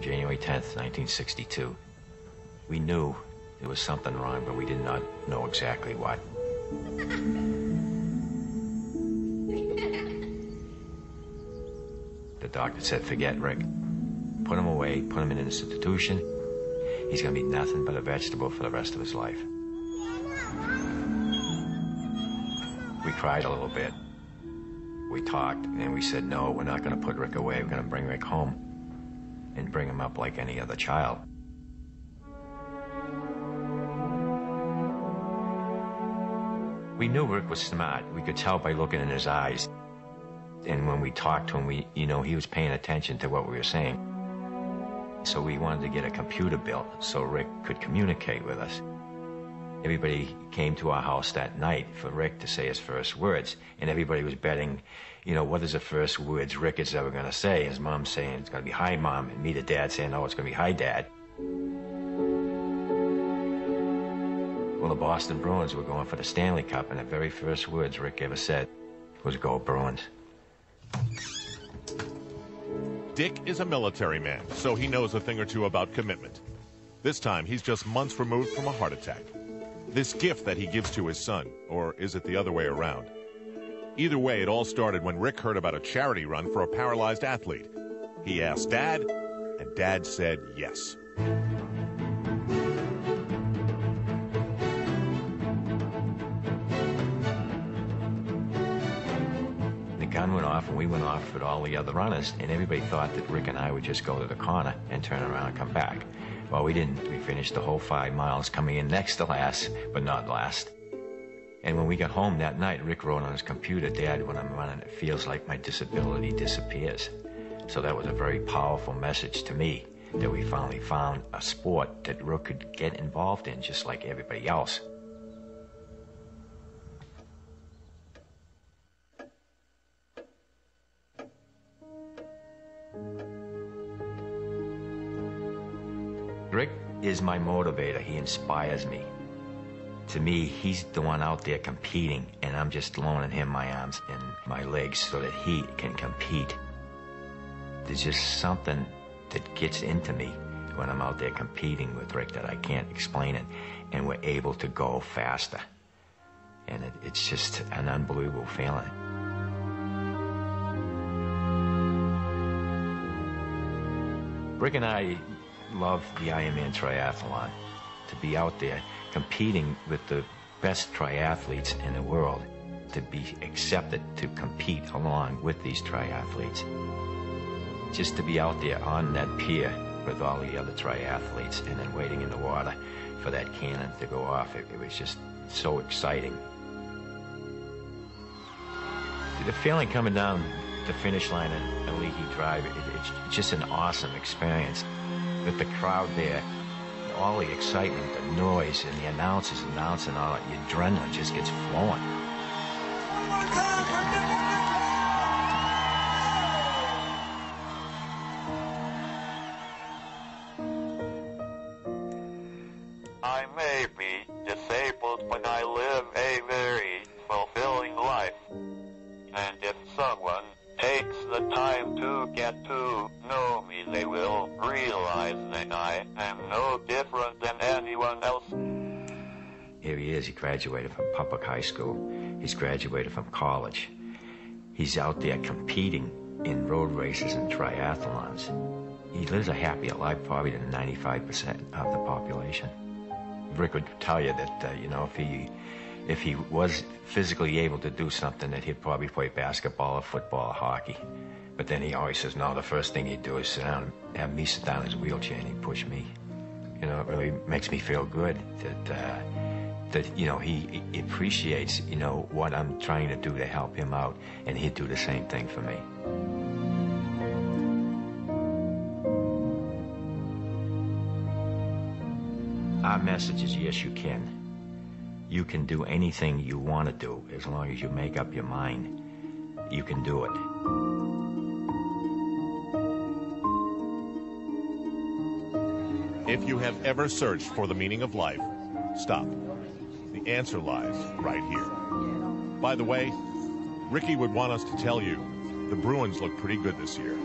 January 10th, 1962. We knew there was something wrong, but we did not know exactly what. The doctor said, forget Rick. Put him away, put him in an institution. He's gonna be nothing but a vegetable for the rest of his life. We cried a little bit. We talked, and we said, no, we're not gonna put Rick away. We're gonna bring Rick home and bring him up like any other child. We knew Rick was smart. We could tell by looking in his eyes. And when we talked to him, he was paying attention to what we were saying. So we wanted to get a computer built so Rick could communicate with us. Everybody came to our house that night for Rick to say his first words. And everybody was betting, what is the first words Rick is ever going to say? His mom saying, it's going to be, hi, Mom. And me, the dad, saying, no, it's going to be, hi, Dad. Well, the Boston Bruins were going for the Stanley Cup, and the very first words Rick ever said was, go Bruins. Dick is a military man, so he knows a thing or two about commitment. This time, he's just months removed from a heart attack. This gift that he gives to his son, or is it the other way around? Either way, it all started when Rick heard about a charity run for a paralyzed athlete. He asked Dad, and Dad said yes. The gun went off, and we went off with all the other runners, and everybody thought that Rick and I would just go to the corner and turn around and come back. Well, we didn't. We finished the whole 5 miles, coming in next to last, but not last. And when we got home that night, Rick wrote on his computer, Dad, when I'm running, it feels like my disability disappears. So that was a very powerful message to me, that we finally found a sport that Rick could get involved in just like everybody else. Rick is my motivator. He inspires me. To me, he's the one out there competing, and I'm just loaning him my arms and my legs so that he can compete. There's just something that gets into me when I'm out there competing with Rick that I can't explain it, and we're able to go faster. And it's just an unbelievable feeling. Rick and I love the Ironman triathlon, to be out there competing with the best triathletes in the world, to be accepted to compete along with these triathletes. Just to be out there on that pier with all the other triathletes and then waiting in the water for that cannon to go off, it was just so exciting. The feeling coming down the finish line at Leahy Drive, it's just an awesome experience. With the crowd there, all the excitement, the noise, and the announcers announcing, all your adrenaline just gets flowing. I may be disabled, but I live a very fulfilling life. And if someone takes the time to get to know me, they will realize that I am no different than anyone else. Here he is. He graduated from public high school. He's graduated from college. He's out there competing in road races and triathlons. He lives a happier life probably than 95% of the population. Rick would tell you that, if he was physically able to do something, that he'd probably play basketball or football or hockey. But then he always says, no, the first thing he'd do is sit down, have me sit down in his wheelchair, and he'd push me. It really makes me feel good that he appreciates, what I'm trying to do to help him out, and he'd do the same thing for me. Our message is, yes, you can. You can do anything you want to do as long as you make up your mind. You can do it. If you have ever searched for the meaning of life, stop. The answer lies right here. By the way, Ricky would want us to tell you, the Bruins look pretty good this year.